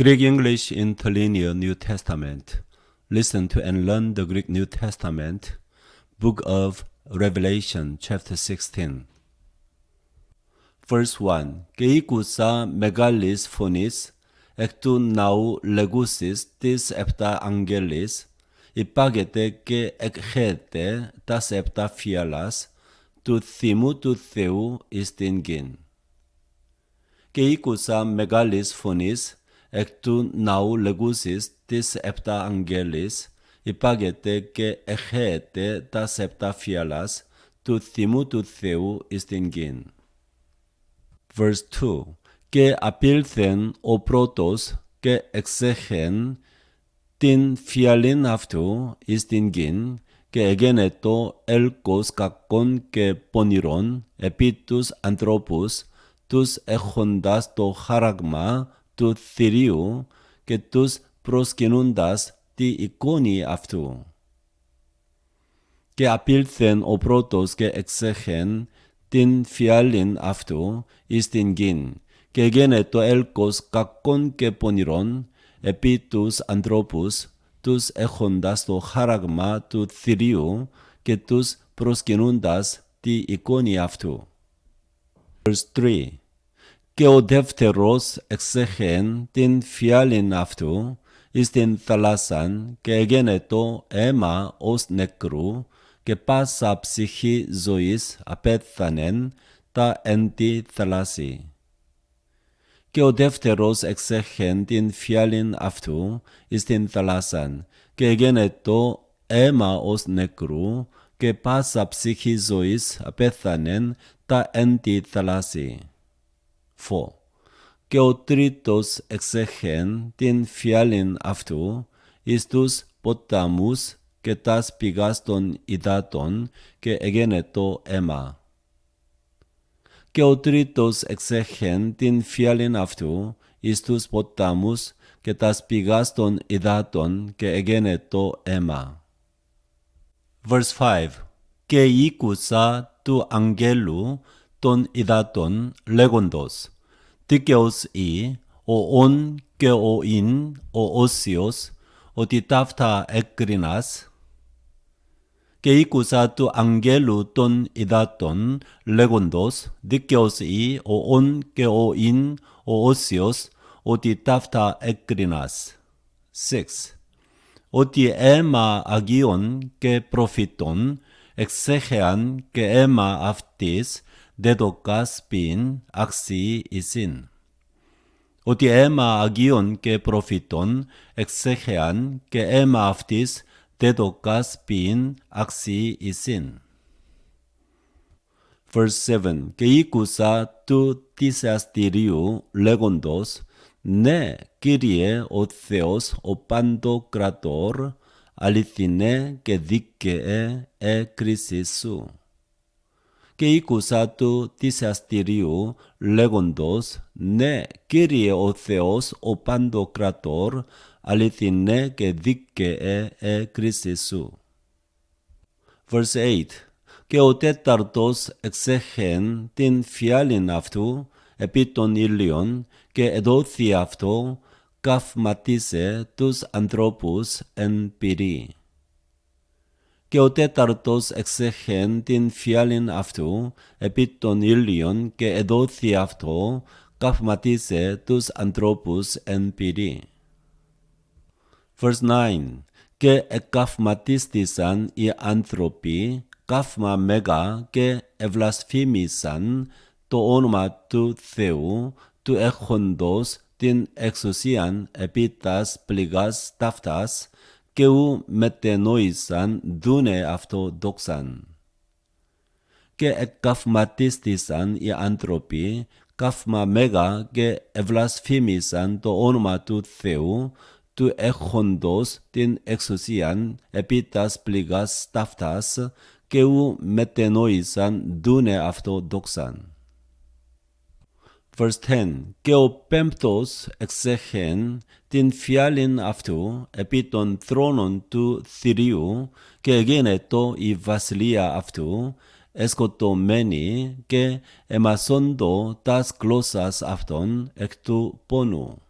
Greek English Interlinear New Testament. Listen to and learn the Greek New Testament, Book of Revelation, chapter 16. Verse 1. Keikusa megalis phonis, ectu nau legusis tis epta angelis, υπάγεται και εκχέεται τας επτά φιάλας του θυμού του Θεού εις την γην. Και ήκουσα μεγάλης φωνής εκ του ναού λεγούσης της επτά αγγέλης, υπάγεται και εκχέεται τας επτά φιάλας του θυμού του Θεού εις την γην. Verse 2. Και απήλθεν ο πρώτος και εξέχεν την φιαλήν αυτού εις την γην και εγένετο έλκος κακών και πονηρών επί τους ανθρώπους τους έχοντας το χαράγμα του θηρίου και τους προσκυνούντας τη εικόνη αυτού. Και απήλθεν ο πρώτος και εξέχεν την φιαλήν αυτού εις την γην και εγένετο έλκος κακών και πονηρών επί τους ανθρώπους τους έχοντας το χαράγμα του θηρίου και τους προσκυνούντας τη εικόνη αυτού. Verse 3. Και ο δεύτερος εξέχεν την φιάλην αυτού εις την θαλάσσαν και εγένετο αίμα ως νεκρού και πάσα ψυχή ζωής απέθανεν τα εν τη θαλάσση. Και ο δεύτερος εξέχεν την φιάλην αυτού εις την θαλάσσαν και εγένετο αίμα ως νεκρού και πάσα ψυχή ζωής απέθανεν τα εν τη θαλάσση. 4. Και ο τρίτος εξέχεν την φιάλην αυτού εις τους ποταμούς και τας πηγάς των υδάτων και εγένετο αίμα. Και ο τρίτος εξέχεν την φιάλην αυτού εις τους ποταμούς και τας πηγάς των υδάτων και εγένετο αίμα. Verse 5. Και ήκουσα του αγγέλου των υδάτων λέγοντος, δίκαιος ή ο ον και ο ειν ο όσιος, ότι ταύτα έκρινας. Και ήκουσα του αγγέλου των υδάτων λέγοντος, δίκαιος ή ο ον και ο ειν ο όσιος, ότι ταύτα έκρινας. 6. Ότι αίμα Αγίων και προφητών εξέχεαν και αίμα αυτής δέδοκας ποιήν αξιή εισήν. Ότι αίμα Αγίων και προφητών εξέχεαν και αίμα αυτής δέδοκας ποιήν αξιή εισήν. Verse 7. Και ήκουσα του θυσιαστηρίου λέγοντος, ναι, Κύριε ο Θεός ο παντοκρατόρ, αληθινέ και δίκαιε κρίσεις σου. Και ήκουσα του θυσιαστηρίου λέγοντος, ναι, Κύριε ο Θεός ο παντοκρατόρ, αληθινέ και δίκαιε κρίσεις σου. Verse 8. Και ο τέταρτος εξέχεν την φιάλην αυτού επί των ήλιων και εδόθη αυτό καυματίσε τους ανθρώπους εν πυρί. Και ο τέταρτος εξέχεν την φιάλην αυτού επί των ήλιων και εδόθη αυτό καυματίσε τους ανθρώπους εν πυρί. Verse 9. Και εκαυματίστησαν οι άνθρωποι καύμα μέγα και ευλασφήμισαν το όνομα του Θεού του έχοντος την εξουσίαν επί τας πληγάς ταύτας και ου μετενόησαν δούνε αυτό δόξαν. Και εκαυματίστησαν οι άνθρωποι καύμα μέγα και ευλασφήμισαν το όνομα του Θεού του έχοντος την εξουσίαν επί τας πληγάς ταύτας και ου μετενόησαν δούνε αυτό δόξαν. Verse 10. Και ο πέμπτος εξέχεν την φιάλην αυτού επί των θρόνων του θηρίου και εγένετο η βασιλεία αυτού εσκοτωμένη και εμασόντο τας γλώσσας αυτών εκ του πόνου.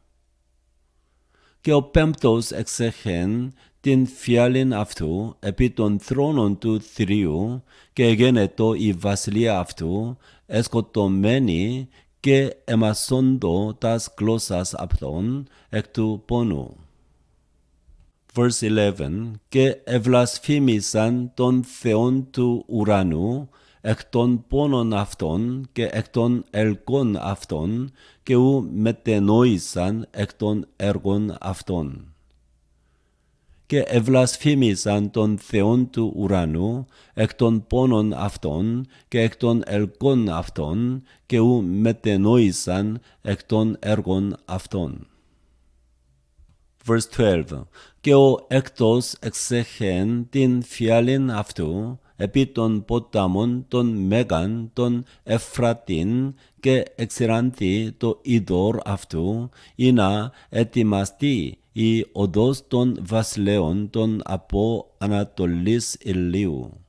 και ο πέμπτος εξέχεν την φιάλην αυτού επί των θρόνων του θηρίου και εγένετο η βασιλεία αυτού εσκοτωμένη και εμασόντο τας γλώσσας αυτών εκ του πόνου. Verse 11. Και ευλασφήμισαν τον Θεόν του ουρανού εκ των πόνων αυτών και εκ των ελκών αυτών και ου μετενόησαν εκ των έργων αυτών. Και ευλασφήμισαν τον Θεόν του ουρανού εκ των πόνων αυτών και εκ των ελκών αυτών και ου μετενόησαν εκ των έργων αυτών. Verse 12. Και ο έκτος εξέχεν την φιάλην αυτού επί των ποτάμων των Μέγαν των Εφρατήν και εξηράνθη το είδωρ αυτού ή να ετοιμαστεί η οδός των βασιλέων των από Ανατολής ηλίου.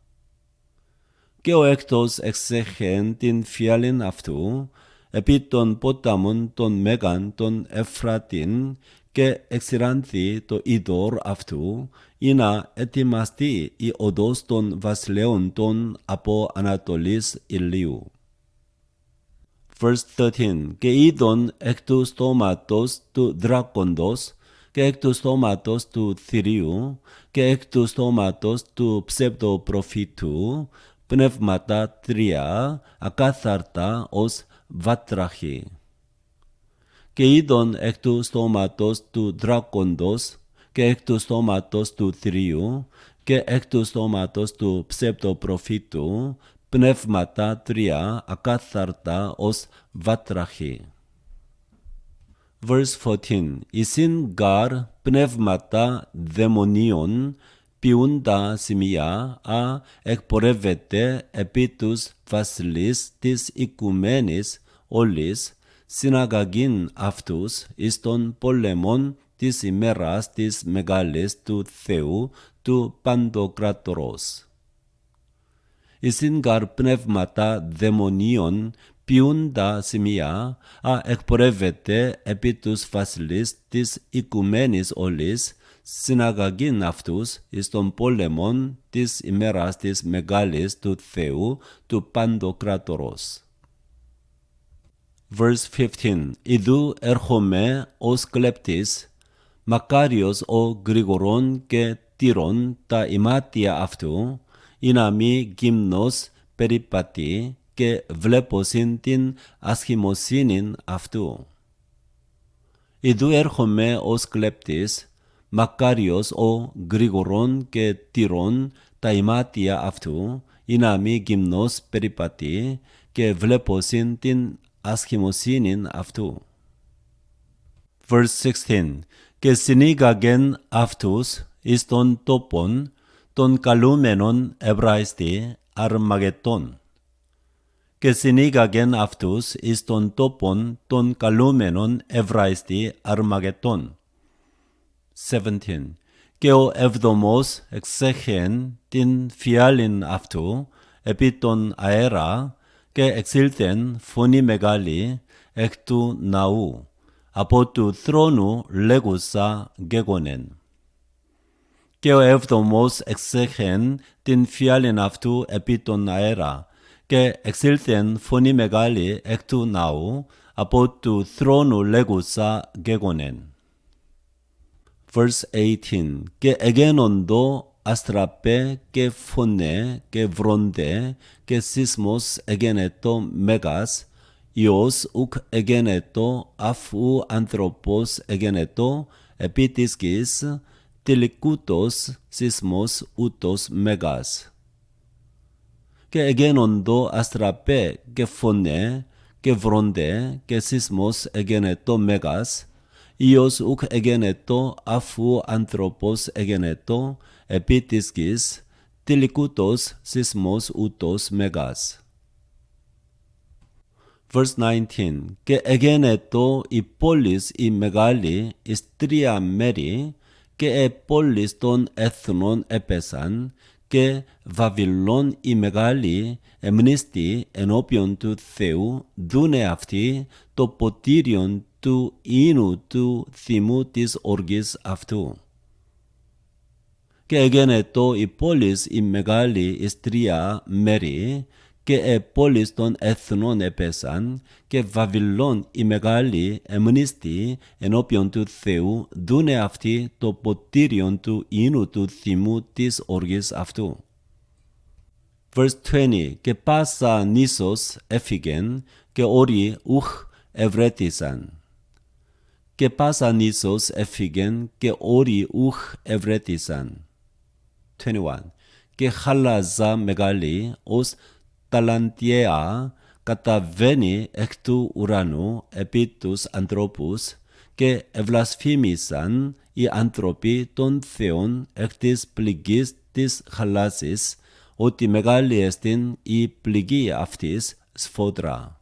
Και ο έκτος εξέχεν την φιάλην αυτού επί των ποτάμων των Μέγαν των Εφρατήν και εξηράνθη το είδωρ αυτού ή να ετοιμαστεί η οδός των βασιλέων των από Ανατολής ηλίου. Verse 13. Και είδον εκ του στόματος του δράκοντος και εκ του στόματος του θηρίου και εκ του στόματος του ψευδοπροφήτου πνεύματα τρία ακάθαρτα ως βάτραχοι. Και είδον εκ του στόματος του δράκοντος και εκ του στόματος του θηρίου και εκ του στόματος του ψευδοπροφήτου πνεύματα τρία ακάθαρτα ως βάτραχοι. Verse 14. Εισήν γαρ πνεύματα δαιμονίων ποιούντα σημεία εκπορεύεται επί τους βασιλείς της οικουμένης όλης συναγαγήν αυτούς εις των πολέμων της ημέρας της μεγάλης του Θεού του Παντοκράτορος. Εισήν γαρ πνεύματα δαιμονίων ποιούντα σημεία εκπορεύεται επί τους βασιλείς της οικουμένης όλης συναγαγήν αυτούς εις των πολέμων της ημέρας της μεγάλης του Θεού του Παντοκράτορος. Verse 15. Ιδού έρχομαι ως κλέπτης, μακάριος ο γρηγορών και τήρων τα ημάτια αυτού, ή να μη γυμνός περιπατεί και βλέπωσιν την ασχημοσύνην αυτού. Ιδού έρχομαι ως κλέπτης, μακάριος ο γρηγορών και τήρων τα ημάτια αυτού, ή να μη γυμνός περιπατεί και βλέπωσιν την ασχημοσύνην αυτού. Verse 16. Και συνήγαγεν αυτούς εις των τόπων των καλούμενων Εβραϊστή Αρμαγετών. Και συνήγαγεν αυτούς εις των τόπων των καλούμενων Εβραϊστή Αρμαγετών. 17. Και ο εβδομός εξέχεν την φιάλην αυτού επί τον αέρα και εξήλθεν φωνή μεγάλη εκ του ναού, από του θρόνου λέγουσα γέγονεν. Και ο έβδομος εξέχεν την φιάλην αυτού επί τον αέρα και εξήλθεν φωνή μεγάλη εκ του ναού, από του θρόνου λέγουσα γέγονεν. Verse 18. Και εγένοντο αστραπέ και φωνέ και βροντέ και σεισμός εγένετο μέγας, Υιός ουκ εγένετο αφού ανθρωπός εγένετο επί της γης, τελικούτος σεισμός ούτως μέγας. Και εγένοντο αστραπέ και φωνέ και βροντέ και σεισμός εγένετο μέγας, Υιός ουκ εγένετο αφού ανθρωπός εγένετο επί της γης, τελικούτος σεισμός ούτως μέγας. Verse 19. Και εγένετο η πόλης η μεγάλη εις τρία μέρη και οι πόλεις των έθνων έπεσαν και Βαβυλών η μεγάλη εμνήστη ενώπιον του Θεού δούνε αυτοί το ποτήριον του ίνου του θυμού της οργής αυτού. Και έγινε το η πόλης η μεγάλη εις τρία μέρη, και πόλεις των εθνών έπεσαν, και Βαβυλών η μεγάλη εμνίστη ενώπιον του Θεού, δούνε αυτοί το ποτήριον του ίνου του θυμού της οργής αυτού. Verse 20. Και πάσα νήσος έφυγεν, και όροι ουχ ευρέτησαν. Και πάσα νήσος έφυγεν, και όροι ουχ ευρέτησαν. 21. Και χαλάζα μεγάλη ως ταλαντιαία καταβαίνει εκ του ουρανού επί τους ανθρώπους, και ευλασφήμισαν οι άνθρωποι των Θεών εκ της πληγής της χαλάζης, ότι μεγάλη εστιν η πληγή αυτής σφόδρα.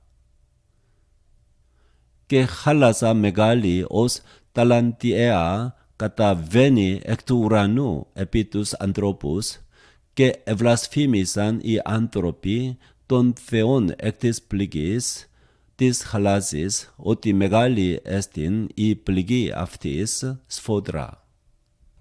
Και χάλαζα μεγάλη ως ταλαντιαία καταβαίνει εκ του ουρανού επί τους ανθρώπους, και ευλασφήμισαν οι άνθρωποι των Θεών εκ της πληγής της χαλάζης, ότι μεγάλη εστιν η πληγή αυτής σφόδρα.